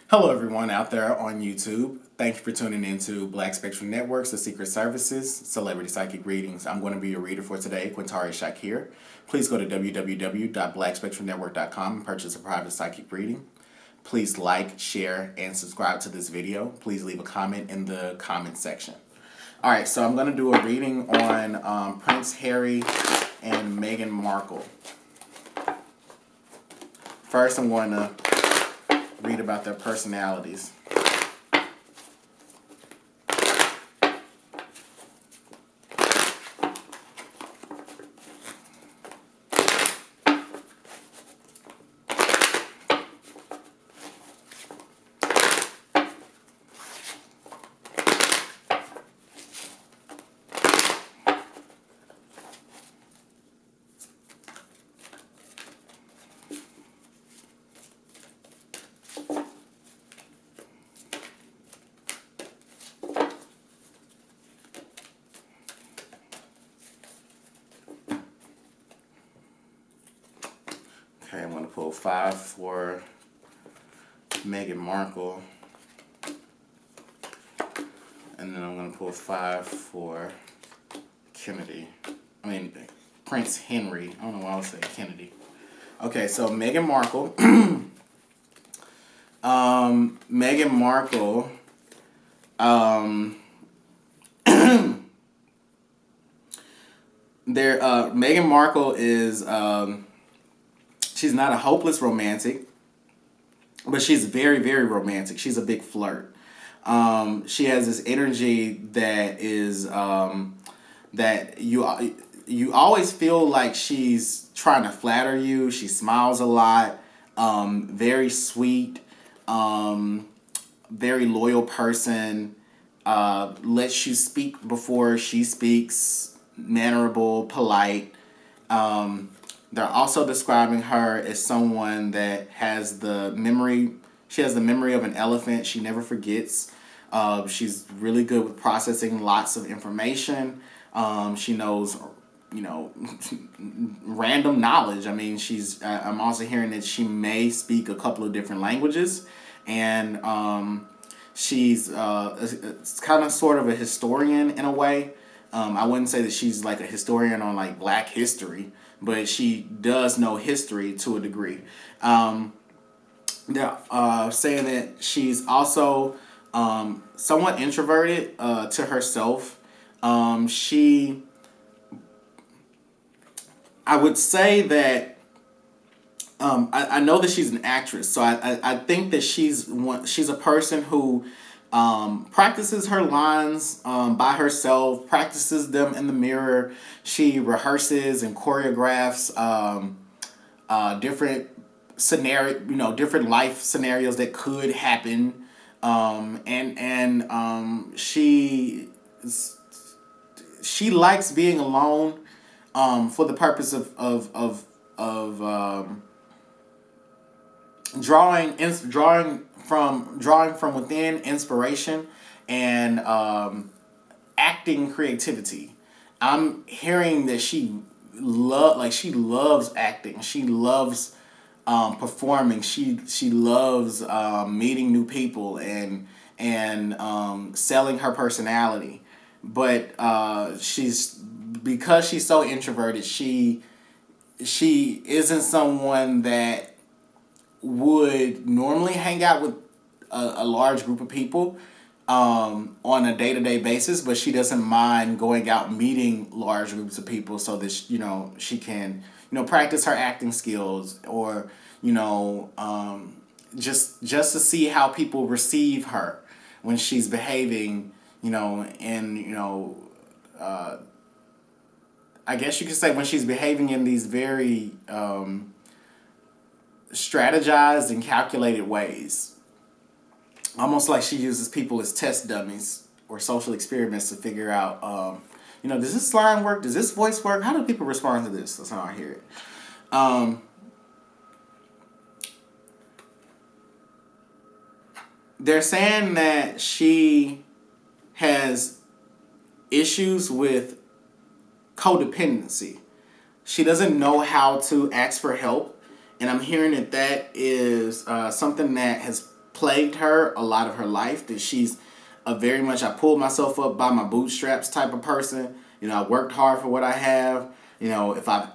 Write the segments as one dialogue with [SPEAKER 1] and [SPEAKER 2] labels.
[SPEAKER 1] Hello, everyone out there on YouTube. Thank you for tuning in to Black Spectrum Network's The Secret Services Celebrity Psychic Readings. I'm going to be your reader for today, Quintari Shakir. Please go to www.blackspectrumnetwork.com and purchase a private psychic reading. Please like, share, and subscribe to this video. Please leave a comment in the comment section. All right, so I'm going to do a reading on Prince Harry and Meghan Markle. First, I'm going to read about their personalities. Okay, I'm going to pull 5 for Meghan Markle. And then I'm going to pull 5 for Prince Henry. I don't know why I was saying Kennedy. Okay, so Meghan Markle. Meghan Markle. Meghan Markle is... she's not a hopeless romantic, but she's very, very romantic. She's a big flirt. She has this energy that is that you always feel like she's trying to flatter you. She smiles a lot. Very sweet. Very loyal person. Lets you speak before she speaks. Mannerable, polite. They're also describing her as someone that has the memory. She has the memory of an elephant. She never forgets. She's really good with processing lots of information. She knows, random knowledge. I mean, I'm also hearing that she may speak a couple of different languages. And she's kind of sort of a historian in a way. I wouldn't say that she's like a historian on like Black history, but she does know history to a degree. They're saying that she's also somewhat introverted to herself. I would say that I know that she's an actress, so I think that she's a person who practices her lines by herself, practices them in the mirror. She rehearses and choreographs different different life scenarios that could happen, she likes being alone for the purpose of drawing from within inspiration and acting creativity. I'm hearing that she loves acting. She loves performing. She loves meeting new people and selling her personality. But because she's so introverted, she isn't someone that would normally hang out with a large group of people on a day-to-day basis, but she doesn't mind going out meeting large groups of people so that she can practice her acting skills, or just to see how people receive her when she's behaving, I guess you could say when she's behaving in these very strategized and calculated ways. Almost like she uses people as test dummies or social experiments to figure out, does this line work? Does this voice work? How do people respond to this? That's how I hear it. They're saying that she has issues with codependency. She doesn't know how to ask for help. And I'm hearing that is something that has plagued her a lot of her life. That she's a very much I pulled myself up by my bootstraps type of person. You know, I worked hard for what I have. You know, if I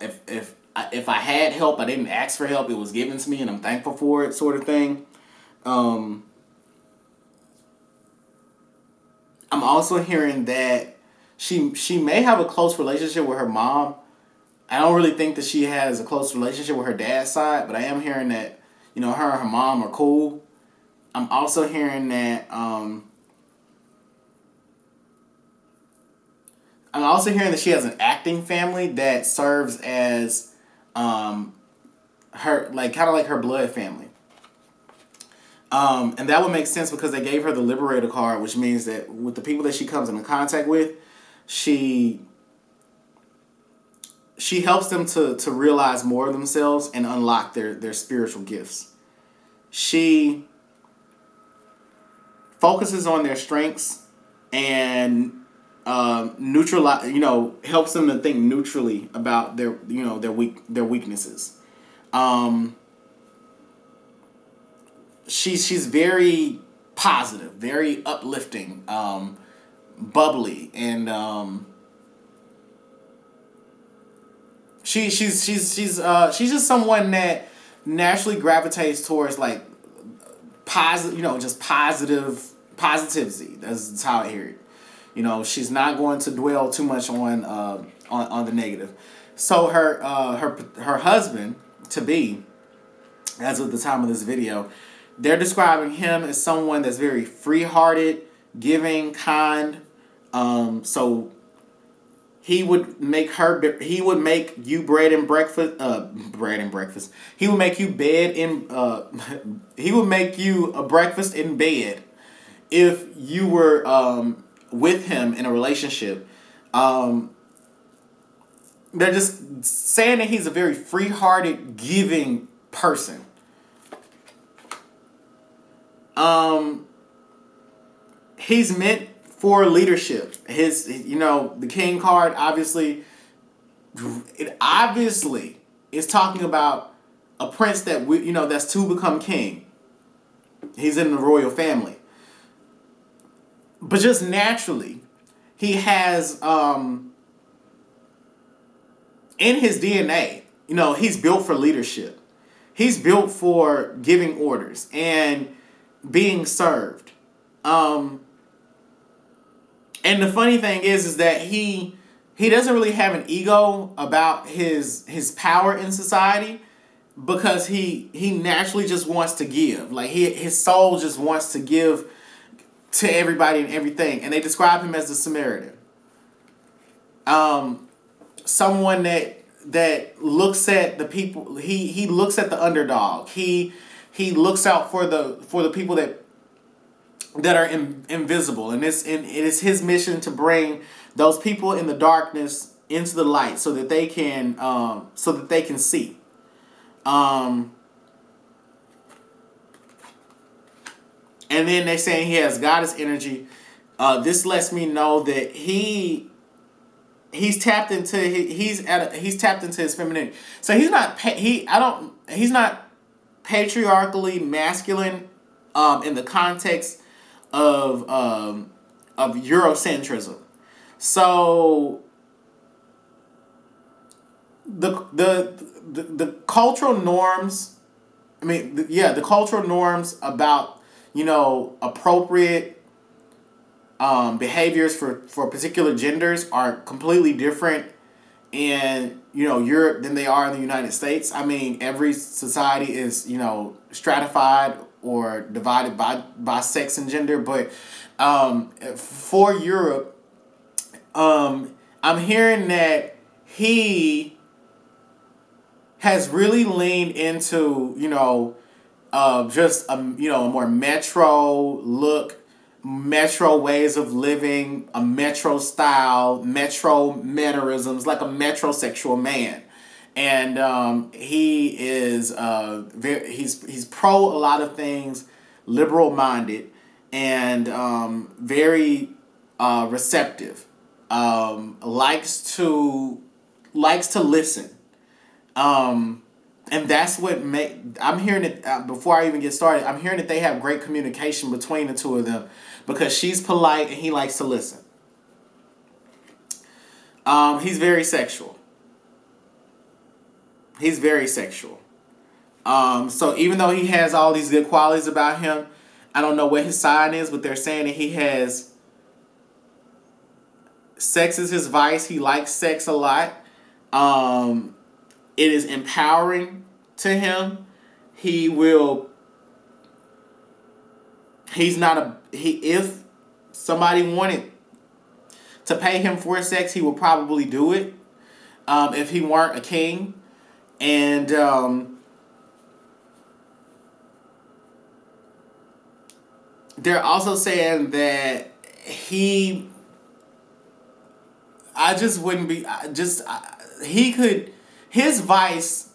[SPEAKER 1] had help, I didn't ask for help. It was given to me, and I'm thankful for it, sort of thing. I'm also hearing that she may have a close relationship with her mom. I don't really think that she has a close relationship with her dad's side, but I am hearing that, you know, her and her mom are cool. I'm also hearing that she has an acting family that serves as her, like, kind of like her blood family. And that would make sense because they gave her the Liberator card, which means that with the people that she comes into contact with, she helps them to realize more of themselves and unlock their spiritual gifts. She focuses on their strengths and neutralize, you know, helps them to think neutrally about their, you know, their weaknesses. She's very positive, very uplifting, bubbly, and she's just someone that naturally gravitates towards like positive, you know, just positivity. That's how I hear it. You know, she's not going to dwell too much on the negative. So her husband to be, as of the time of this video, they're describing him as someone that's very free-hearted, giving, kind. So he would make you bread and breakfast. He would make you bed in. He would make you a breakfast in bed if you were with him in a relationship. They're just saying that he's a very free-hearted, giving person. He's meant for leadership. His, you know, the King card obviously is talking about a prince that that's to become king. He's in the royal family, but just naturally, he has in his DNA. You know, he's built for leadership. He's built for giving orders and being served. And the funny thing is that he doesn't really have an ego about his power in society because he naturally just wants to give. Like his soul just wants to give to everybody and everything. And they describe him as the Samaritan. Someone that looks at the people. He looks at the underdog. He looks out for the people that are invisible, and it is his mission to bring those people in the darkness into the light, so that they can see. And then they're saying he has goddess energy. This lets me know that he's tapped into his femininity. So he's not patriarchally masculine in the context of Eurocentrism. So the cultural norms, the cultural norms about, you know, appropriate behaviors for particular genders are completely different in, you know, Europe than they are in the United States. I mean, every society is, you know, stratified or divided by sex and gender, but for Europe, I'm hearing that he has really leaned into, you know, just a more metro look, metro ways of living, a metro style, metro mannerisms, like a metrosexual man. And he is he's pro a lot of things, liberal minded, and very receptive. Likes to listen, and And that's what I'm hearing it before I even get started. I'm hearing that they have great communication between the two of them because she's polite and he likes to listen. He's very sexual. He's very sexual. So even though he has all these good qualities about him, I don't know what his sign is, but they're saying that he has sex is his vice. He likes sex a lot. It is empowering to him. He will. He's not a he. If somebody wanted to pay him for sex, he would probably do it. If he weren't a king, and they're also saying that he. I just wouldn't be. He could. His vice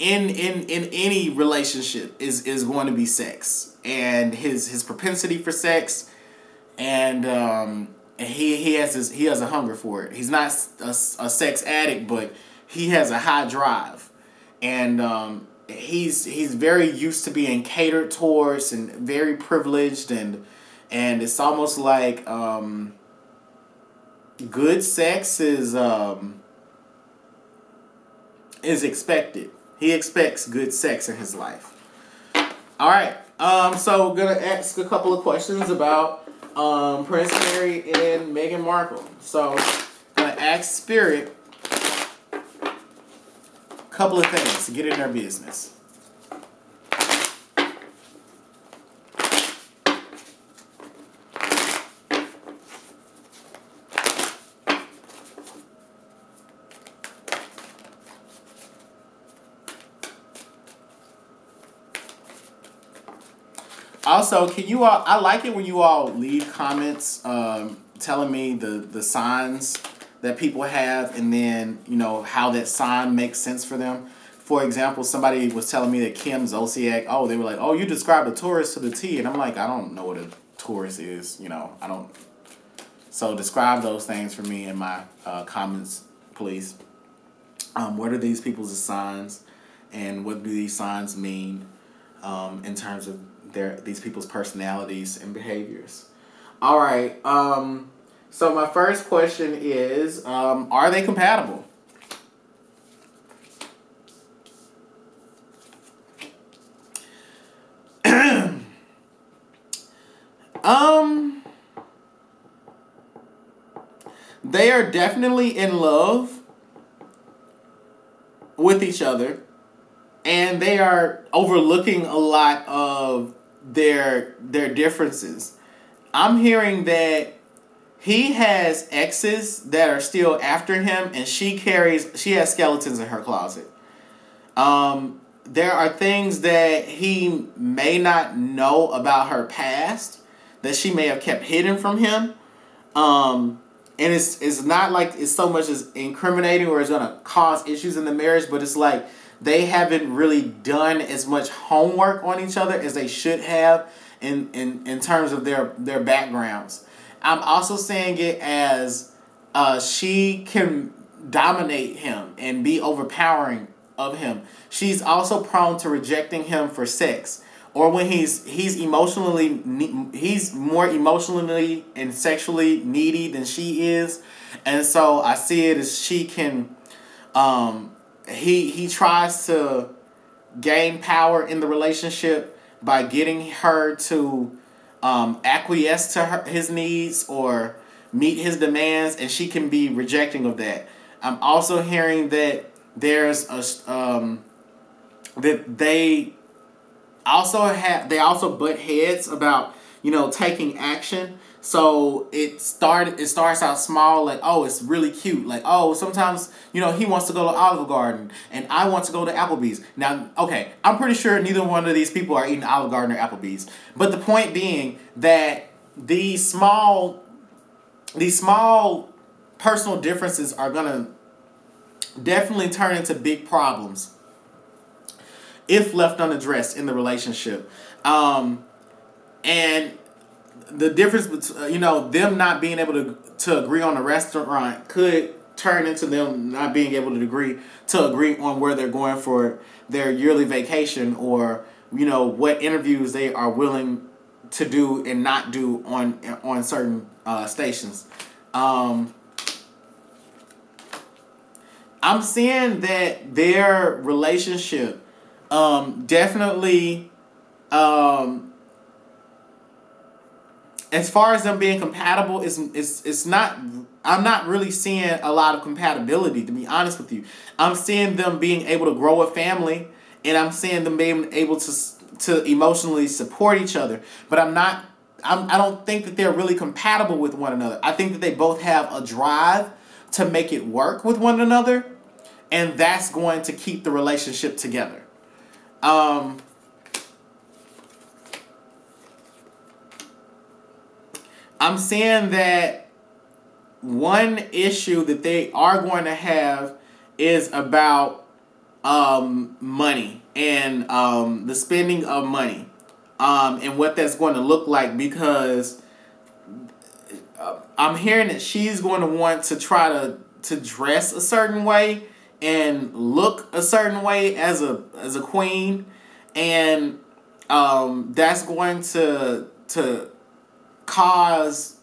[SPEAKER 1] in any relationship is going to be sex, and his propensity for sex, and he has a hunger for it. He's not a sex addict, but he has a high drive, and he's very used to being catered towards and very privileged, and it's almost like good sex is expected. He expects good sex in his life. All right. So gonna ask a couple of questions about Prince Harry and Meghan Markle. So gonna ask Spirit a couple of things to get in their business. Also, can you all? I like it when you all leave comments telling me the signs that people have, and then how that sign makes sense for them. For example, somebody was telling me that Kim Zolciak. Oh, they were like, "Oh, you described a Taurus to the T," and I'm like, I don't know what a Taurus is. I don't. So describe those things for me in my comments, please. What are these people's signs, and what do these signs mean in terms of these people's personalities and behaviors? All right. So my first question is, are they compatible? They are definitely in love with each other, and they are overlooking a lot of their differences. I'm hearing that he has exes that are still after him, and she has skeletons in her closet. There are things that he may not know about her past that she may have kept hidden from him. And it's not like it's so much as incriminating or it's gonna cause issues in the marriage, but it's like they haven't really done as much homework on each other as they should have in terms of their backgrounds. I'm also saying it as she can dominate him and be overpowering of him. She's also prone to rejecting him for sex, or when he's more emotionally and sexually needy than she is, and so I see it as she can. He tries to gain power in the relationship by getting her to acquiesce to his needs or meet his demands, and she can be rejecting of that. I'm also hearing that there's that they also butt heads about taking action. So it starts out small, like, oh, it's really cute, like, oh, sometimes he wants to go to Olive Garden and I want to go to Applebee's. Now, okay, I'm pretty sure neither one of these people are eating Olive Garden or Applebee's, but the point being that these small personal differences are gonna definitely turn into big problems if left unaddressed in the relationship. And the difference between them not being able to agree on a restaurant could turn into them not being able to agree on where they're going for their yearly vacation, or what interviews they are willing to do and not do on certain stations. I'm seeing that their relationship definitely, as far as them being compatible, it's not. I'm not really seeing a lot of compatibility, to be honest with you. I'm seeing them being able to grow a family, and I'm seeing them being able to emotionally support each other. But I don't think that they're really compatible with one another. I think that they both have a drive to make it work with one another, and that's going to keep the relationship together. I'm saying that one issue that they are going to have is about money and the spending of money, and what that's going to look like, because I'm hearing that she's going to want to try to dress a certain way and look a certain way as a queen, and that's going to cause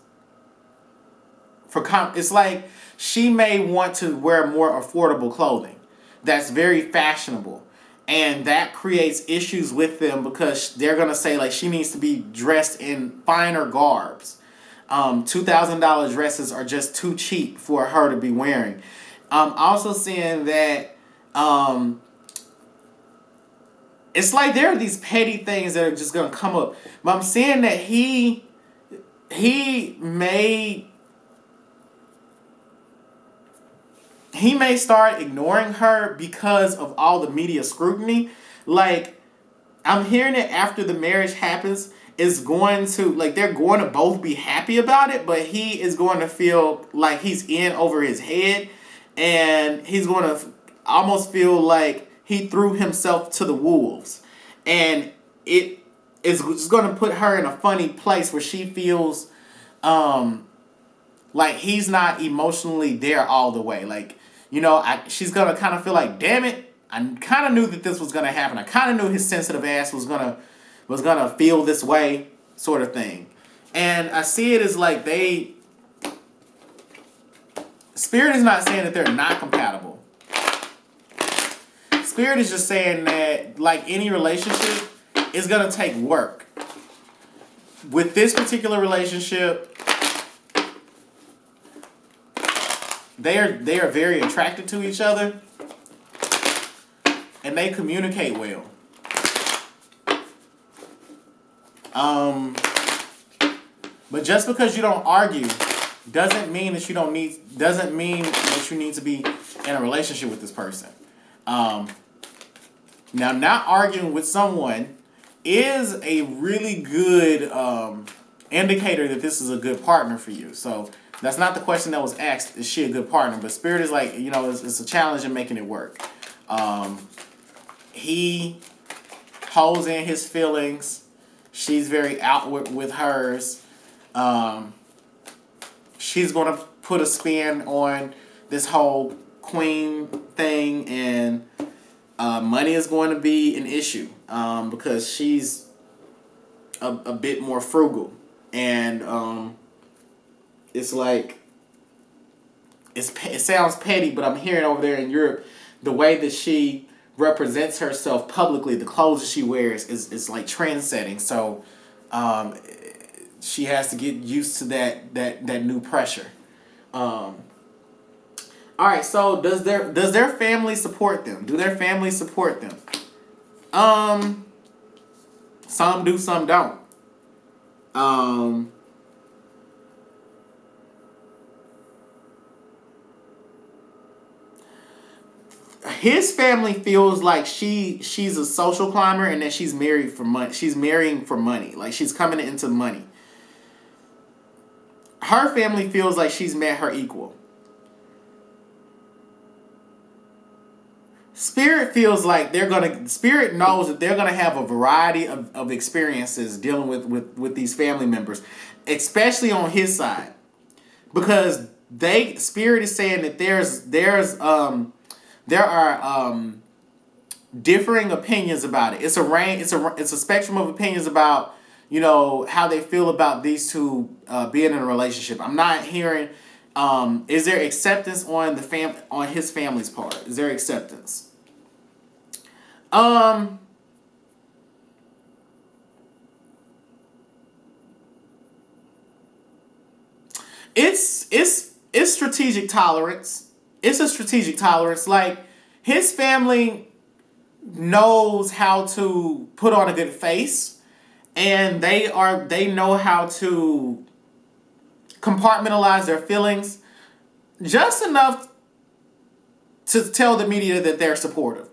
[SPEAKER 1] it's like she may want to wear more affordable clothing that's very fashionable, and that creates issues with them, because they're gonna say like she needs to be dressed in finer garbs. $2,000 dresses are just too cheap for her to be wearing. I'm also seeing that it's like there are these petty things that are just gonna come up. But I'm seeing that he may start ignoring her because of all the media scrutiny. Like, I'm hearing that after the marriage happens, is going to, like, they're going to both be happy about it, but he is going to feel like he's in over his head, and he's going to almost feel like he threw himself to the wolves. And it is just going to put her in a funny place where she feels like he's not emotionally there all the way. Like, she's going to kind of feel like, damn it, I kind of knew that this was going to happen. I kind of knew his sensitive ass was gonna feel this way, sort of thing. And I see it as like Spirit is not saying that they're not compatible. Spirit is just saying that, like any relationship, it's going to take work. With this particular relationship, they are very attracted to each other, and they communicate well. But just because you don't argue doesn't mean that you need to be in a relationship with this person. Now, not arguing with someone is a really good indicator that this is a good partner for you. So that's not the question that was asked. Is she a good partner? But Spirit is like, it's a challenge in making it work. He holds in his feelings. She's very outward with hers. She's going to put a spin on this whole queen thing, and money is going to be an issue because she's a bit more frugal. And it's like, it sounds petty, but I'm hearing over there in Europe, the way that she represents herself publicly, the clothes that she wears is like trend setting. So she has to get used to that new pressure. All right, so does their family support them? Do their family support them? Some do, some don't. His family feels like she's a social climber, and that she's married for money. She's marrying for money. Like, she's coming into money. Her family feels like she's met her equal. Spirit feels like Spirit knows that they're gonna have a variety of experiences dealing with these family members, especially on his side, because Spirit is saying that there are differing opinions about it. It's a range. It's a spectrum of opinions about, how they feel about these two being in a relationship. I'm not hearing. Is there acceptance on his family's part? Is there acceptance? It's strategic tolerance. It's a strategic tolerance. Like, his family knows how to put on a good face, and they know how to compartmentalize their feelings just enough to tell the media that they're supportive.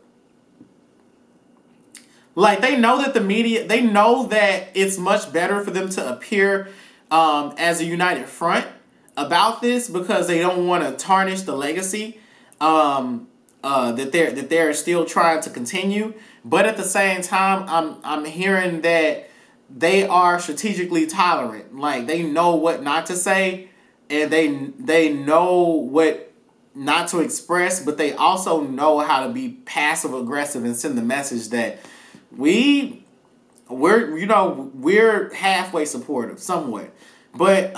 [SPEAKER 1] Like, they know that it's much better for them to appear as a united front about this, because they don't want to tarnish the legacy that they're still trying to continue. But at the same time, I'm hearing that they are strategically tolerant. Like, they know what not to say, and they know what not to express, but they also know how to be passive aggressive and send the message that we're halfway supportive somewhat. But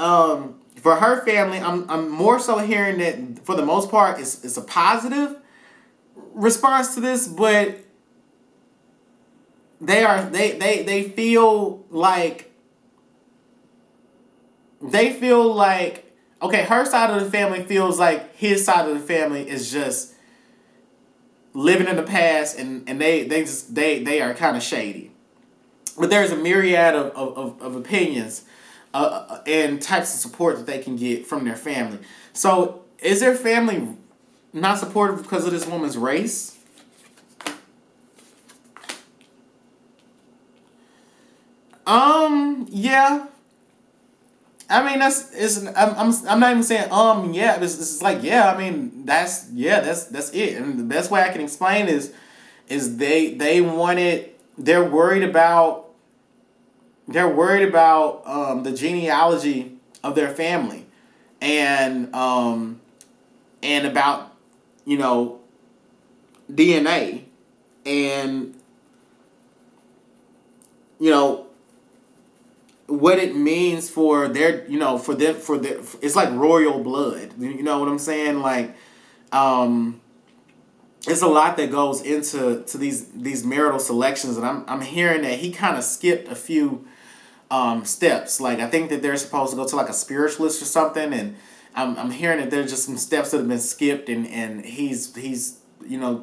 [SPEAKER 1] for her family, I'm more so hearing that for the most part it's a positive response to this, but they feel like okay, her side of the family feels like his side of the family is just living in the past, and they are kind of shady. But there's a myriad of opinions and types of support that they can get from their family. So is their family not supportive because of this woman's race? Yeah. I mean, I'm not even saying yeah. It's like, yeah. I mean, that's it. And the best way I can explain is they wanted. They're worried about the genealogy of their family, and about DNA, and what it means for their it's like royal blood. You know what I'm saying? Like, it's a lot that goes into these marital selections, and I'm hearing that he kind of skipped a few steps. Like, I think that they're supposed to go to like a spiritualist or something, and I'm hearing that there's just some steps that have been skipped, and he's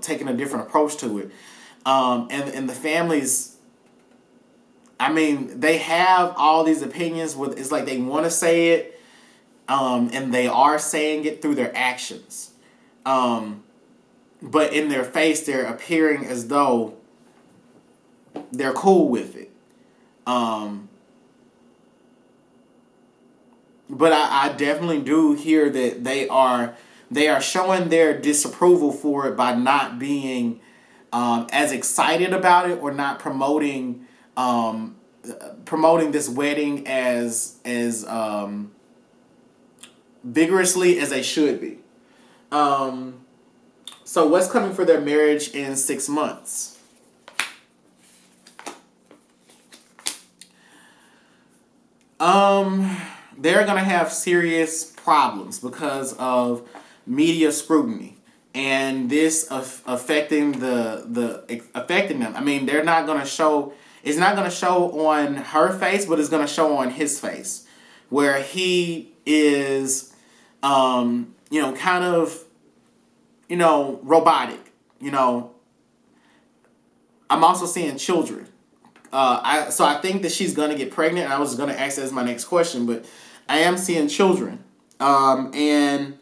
[SPEAKER 1] taking a different approach to it. And the families, I mean, they have all these opinions with, it's like they want to say it, and they are saying it through their actions. But in their face, they're appearing as though they're cool with it. But I definitely do hear that they are showing their disapproval for it by not being as excited about it, or not promoting this wedding as vigorously as they should be. So what's coming for their marriage in 6 months? They're gonna have serious problems because of media scrutiny, and this affecting affecting them. I mean, they're not gonna show. It's not gonna show on her face, but it's gonna show on his face, where he is, kind of, robotic. I'm also seeing children. So I think that she's gonna get pregnant. I was gonna ask that as my next question, but I am seeing children, and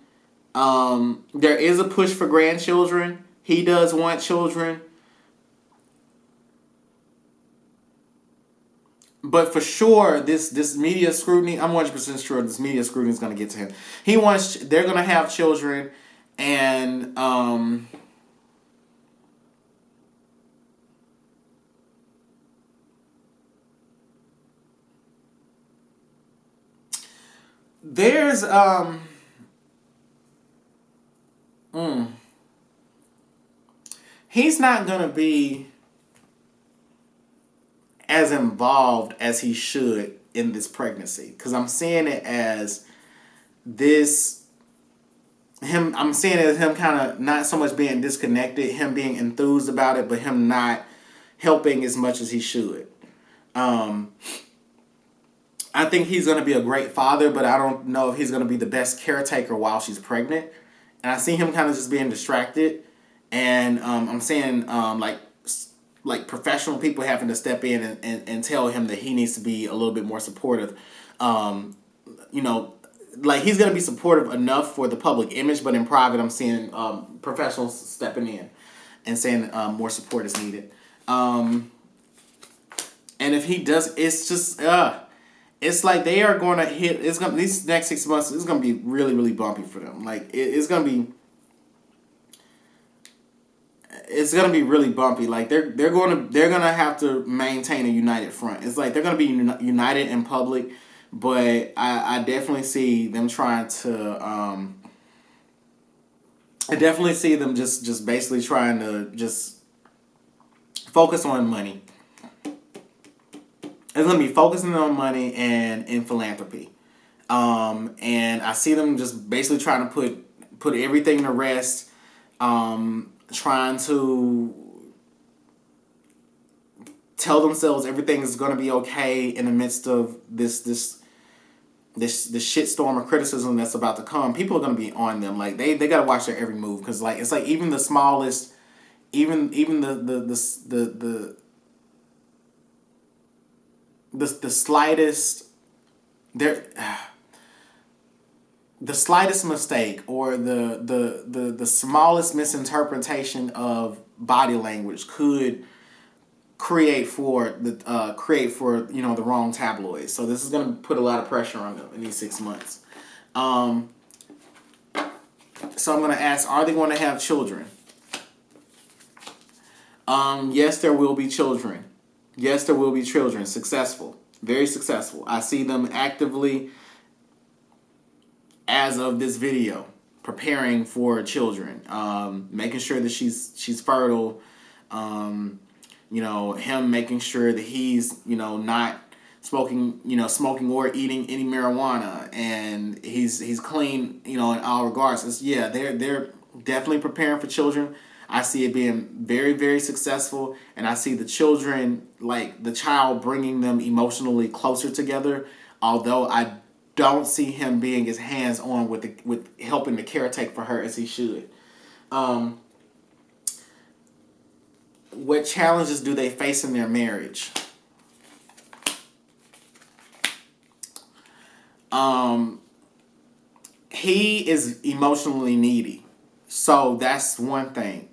[SPEAKER 1] there is a push for grandchildren. He does want children, but for sure, this media scrutiny, I'm 100% sure this media scrutiny is gonna get to him. They're gonna have children, and there's He's not going to be as involved as he should in this pregnancy. Because I'm seeing it as this, I'm seeing it as him kind of not so much being disconnected, him being enthused about it, but him not helping as much as he should. I think he's going to be a great father, but I don't know if he's going to be the best caretaker while she's pregnant. And I see him kind of just being distracted. And I'm seeing like professional people having to step in and tell him that he needs to be a little bit more supportive. Like he's going to be supportive enough for the public image, but in private I'm seeing professionals stepping in and saying more support is needed. And if he does, it's just... it's like they are going to hit. It's gonna these next 6 months. It's gonna be really, really bumpy for them. Like it's gonna be. It's gonna be really bumpy. Like they're gonna have to maintain a united front. It's like they're gonna be united in public, but I definitely see them trying to. I definitely see them just basically trying to just focus on money. It's going to be focusing on money and in philanthropy. And I see them just basically trying to put everything to rest, trying to tell themselves everything is going to be okay in the midst of this shitstorm of criticism that's about to come. People are going to be on them. Like they got to watch their every move, because like it's like even the smallest, even the slightest the slightest mistake or the smallest misinterpretation of body language could create for the wrong tabloids. So this is going to put a lot of pressure on them in these 6 months. So I'm going to ask, are they going to have children? Yes, there will be children. Yes, there will be children. Successful. Very successful. I see them actively, as of this video, preparing for children. Making sure that she's fertile. Him making sure that he's, not smoking or eating any marijuana. And he's clean, in all regards. They're definitely preparing for children. I see it being very, very successful, and I see the children, like the child, bringing them emotionally closer together. Although I don't see him being as hands-on with helping to caretake for her as he should. What challenges do they face in their marriage? He is emotionally needy, so that's one thing.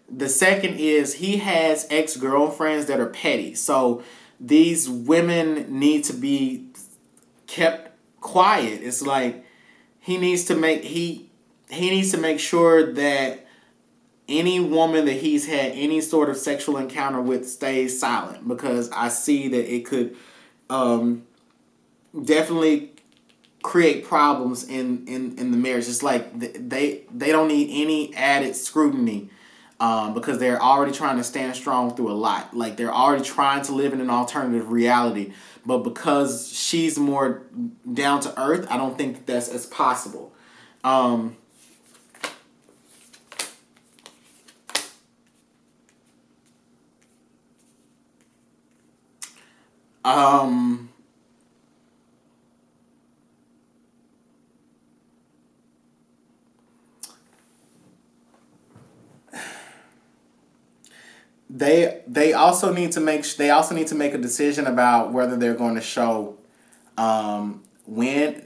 [SPEAKER 1] The second is he has ex-girlfriends that are petty. So these women need to be kept quiet. It's like he needs to make sure that any woman that he's had any sort of sexual encounter with stays silent, because I see that it could definitely create problems in the marriage. It's like they don't need any added scrutiny. Because they're already trying to stand strong through a lot. Like they're already trying to live in an alternative reality. But because she's more down to earth, I don't think that's as possible. They also need to make a decision about whether they're going to show when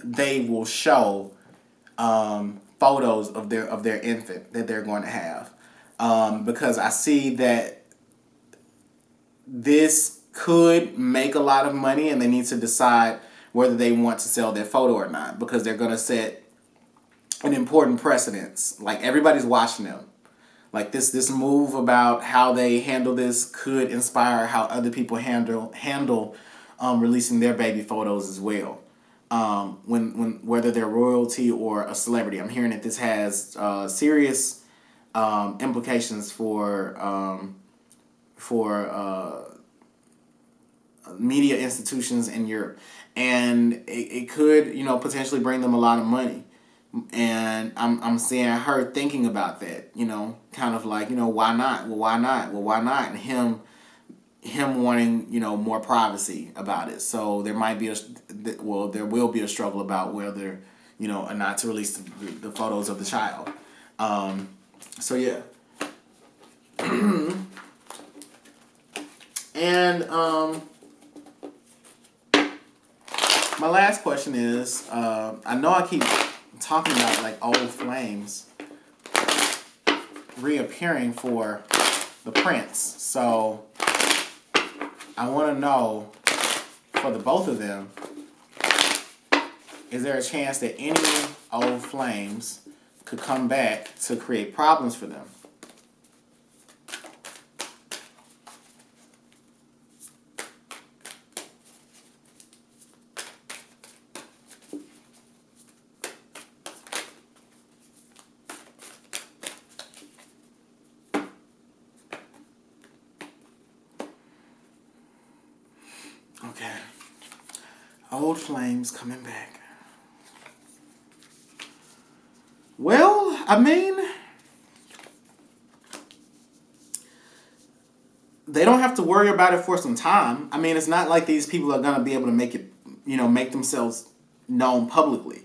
[SPEAKER 1] they will show photos of their infant that they're going to have, because I see that this could make a lot of money, and they need to decide whether they want to sell their photo or not, because they're going to set an important precedence. Like everybody's watching them. Like this move about how they handle this could inspire how other people handle releasing their baby photos as well. when whether they're royalty or a celebrity. I'm hearing that this has serious implications for media institutions in Europe, and it could potentially bring them a lot of money. And I'm seeing her thinking about that, kind of like, why not? Well, why not? Well, why not? And him wanting, more privacy about it. So there might be there will be a struggle about whether, or not to release the photos of the child. So yeah. And my last question is, I know I keep talking about like old flames reappearing for the prince. So I want to know, for the both of them, is there a chance that any old flames could come back to create problems for them? Okay. Old flames coming back. Well, I mean, they don't have to worry about it for some time. I mean, it's not like these people are going to be able to make it, make themselves known publicly.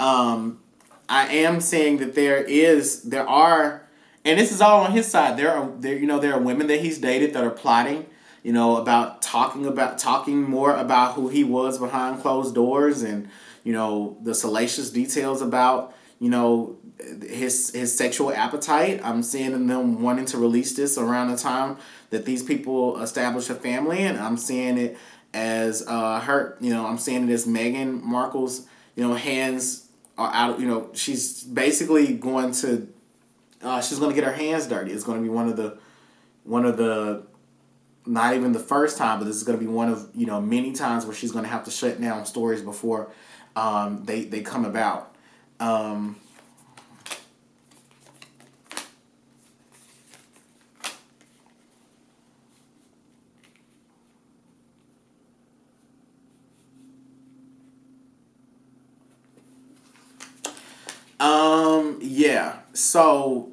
[SPEAKER 1] I am saying that there are, and this is all on his side. There are women that he's dated that are plotting, about talking more about who he was behind closed doors, and the salacious details about his sexual appetite. I'm seeing them wanting to release this around the time that these people establish a family, and I'm seeing it as I'm seeing it as Meghan Markle's hands are out. She's basically going to she's going to get her hands dirty. It's going to be one of the not even the first time, but this is going to be one of many times where she's going to have to shut down stories before they come about. Yeah. So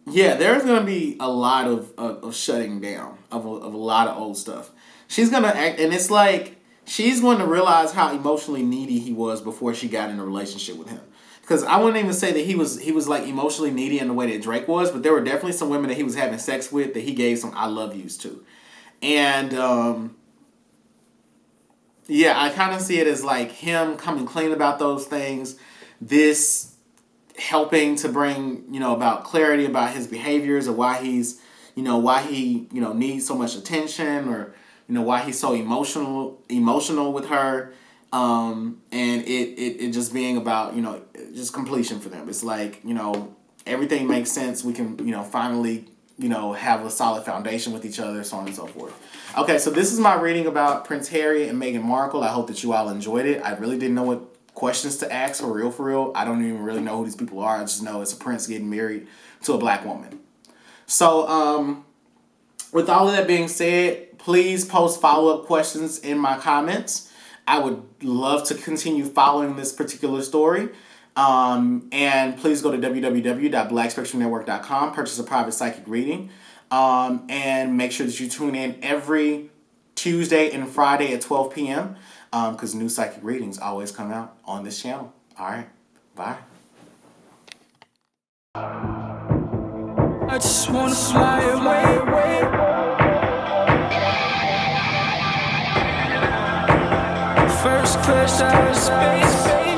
[SPEAKER 1] there's gonna be a lot of shutting down of a lot of old stuff. She's gonna act, and it's like she's going to realize how emotionally needy he was before she got in a relationship with him. Because I wouldn't even say that he was like emotionally needy in the way that Drake was, but there were definitely some women that he was having sex with that he gave some I love yous to, and yeah, I kind of see it as like him coming clean about those things. This helping to bring about clarity about his behaviors, or why he needs so much attention, or why he's so emotional with her, and it just being about just completion for them. It's like everything makes sense. We can finally have a solid foundation with each other, so on and so forth. Okay, so this is my reading about Prince Harry and Meghan Markle. I hope that you all enjoyed it. I really didn't know what questions to ask for real. I don't even really know who these people are. I just know it's a prince getting married to a black woman. So with all of that being said, please post follow-up questions in my comments. I would love to continue following this particular story. And please go to www.blackspectrumnetwork.com, purchase a private psychic reading, and make sure that you tune in every Tuesday and Friday at 12 p.m. Because new psychic readings always come out on this channel. All right, bye.
[SPEAKER 2] I just wanna fly away. First class out of space.